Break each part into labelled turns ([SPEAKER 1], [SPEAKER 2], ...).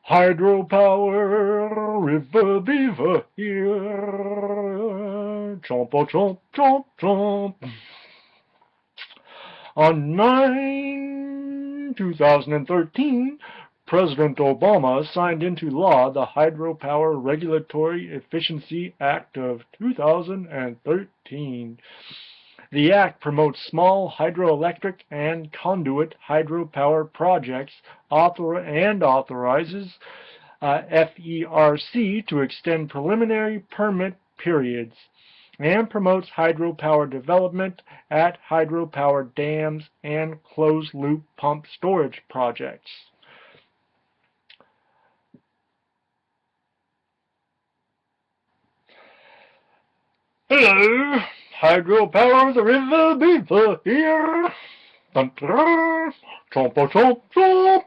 [SPEAKER 1] Hydropower, River Beaver here. Chomp, oh, chomp, chomp, chomp. On 9/2013, President Obama signed into law the Hydropower Regulatory Efficiency Act of 2013. The Act promotes small hydroelectric and conduit hydropower projects and authorizes FERC to extend preliminary permit periods and promotes hydropower development at hydropower dams and closed-loop pump storage projects. Hello, hydropower the River Beaver here. Dun, dun, chomp, chomp, chomp.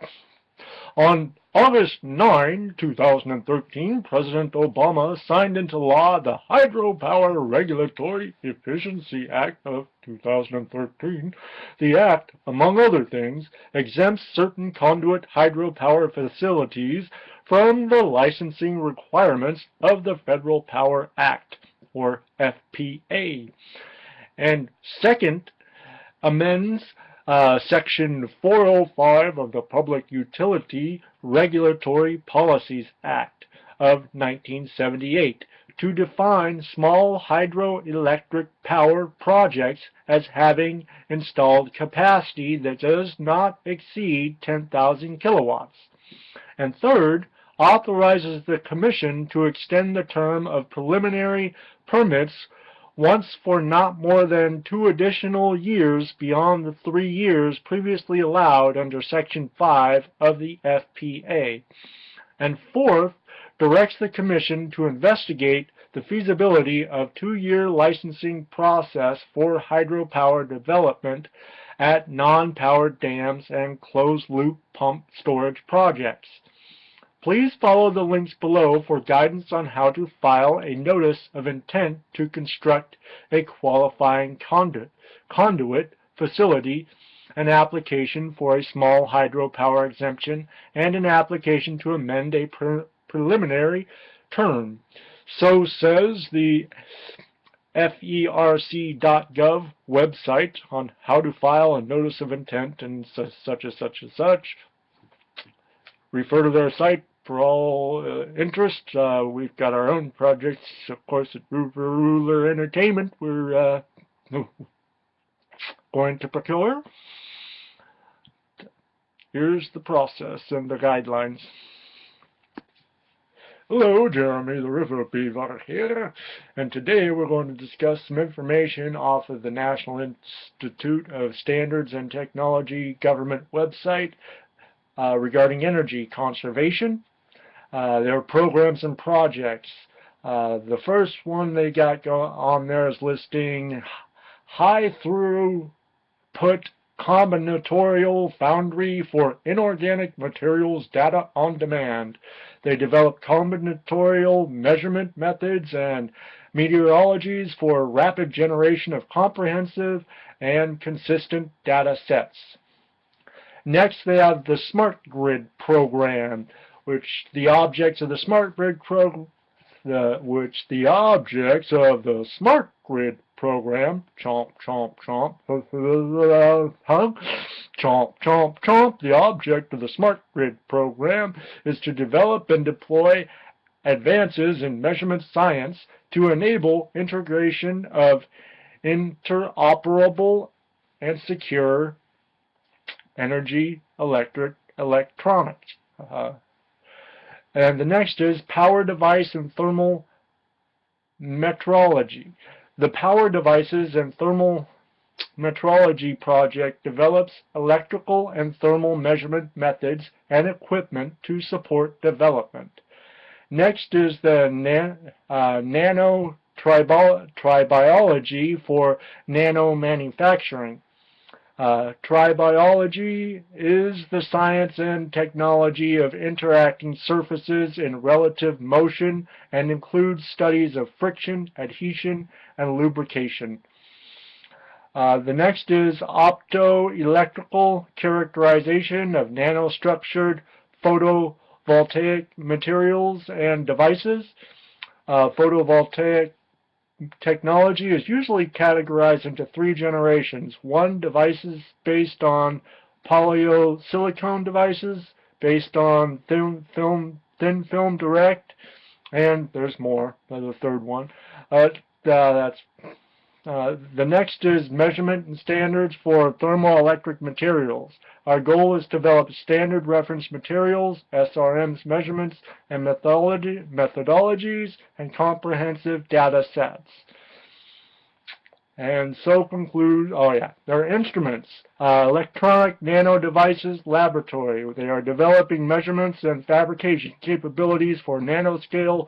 [SPEAKER 1] On August 9, 2013, President Obama signed into law the Hydropower Regulatory Efficiency Act of 2013. The Act, among other things, exempts certain conduit hydropower facilities from the licensing requirements of the Federal Power Act, or FPA. And second, amends Section 405 of the Public Utility Regulatory Policies Act of 1978 to define small hydroelectric power projects as having installed capacity that does not exceed 10,000 kilowatts. And third, authorizes the Commission to extend the term of preliminary permits once for not more than 2 additional years beyond the 3 years previously allowed under Section 5 of the FPA. And fourth, directs the Commission to investigate the feasibility of 2-year licensing process for hydropower development at non-powered dams and closed-loop pump storage projects. Please follow the links below for guidance on how to file a notice of intent to construct a qualifying conduit facility, an application for a small hydropower exemption, and an application to amend a preliminary term. So says the FERC.gov website on how to file a notice of intent and such and such and such. Refer to their site for all interest. We've got our own projects, of course, at Ruler Entertainment. We're going to procure. Here's the process and the guidelines. Hello, Jeremy the River Beaver here, and today we're going to discuss some information off of the National Institute of Standards and Technology government website regarding energy conservation. Their programs and projects. The first one they got on there is listing high throughput combinatorial foundry for inorganic materials data on demand. They develop combinatorial measurement methods and meteorologies for rapid generation of comprehensive and consistent data sets. Next, they have the Smart Grid program, which the objects of the Smart Grid program, chomp, chomp, chomp, chomp, chomp, chomp. The object of the Smart Grid program is to develop and deploy advances in measurement science to enable integration of interoperable and secure energy electronics. And the next is Power Device and Thermal Metrology. The Power Devices and Thermal Metrology project develops electrical and thermal measurement methods and equipment to support development. Next is the Nanotribiology for nano manufacturing. Tribiology is the science and technology of interacting surfaces in relative motion and includes studies of friction, adhesion, and lubrication. The next is optoelectrical characterization of nanostructured photovoltaic voltaic materials and devices. Photovoltaic technology is usually categorized into 3 generations. 1, devices based on polysilicon devices, based on thin film direct, and there's more. There's a 3rd one. The next is measurement and standards for thermoelectric materials. Our goal is to develop standard reference materials, SRMs measurements, and methodologies, and comprehensive data sets. And so conclude, there are instruments, electronic nano devices laboratory. They are developing measurements and fabrication capabilities for nanoscale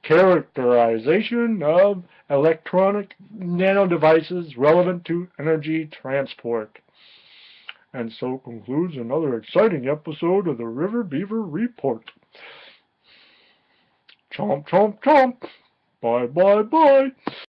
[SPEAKER 1] characterization of electronic nano devices relevant to energy transport. And so concludes another exciting episode of the River Beaver Report. Chomp, chomp, chomp. Bye, bye, bye.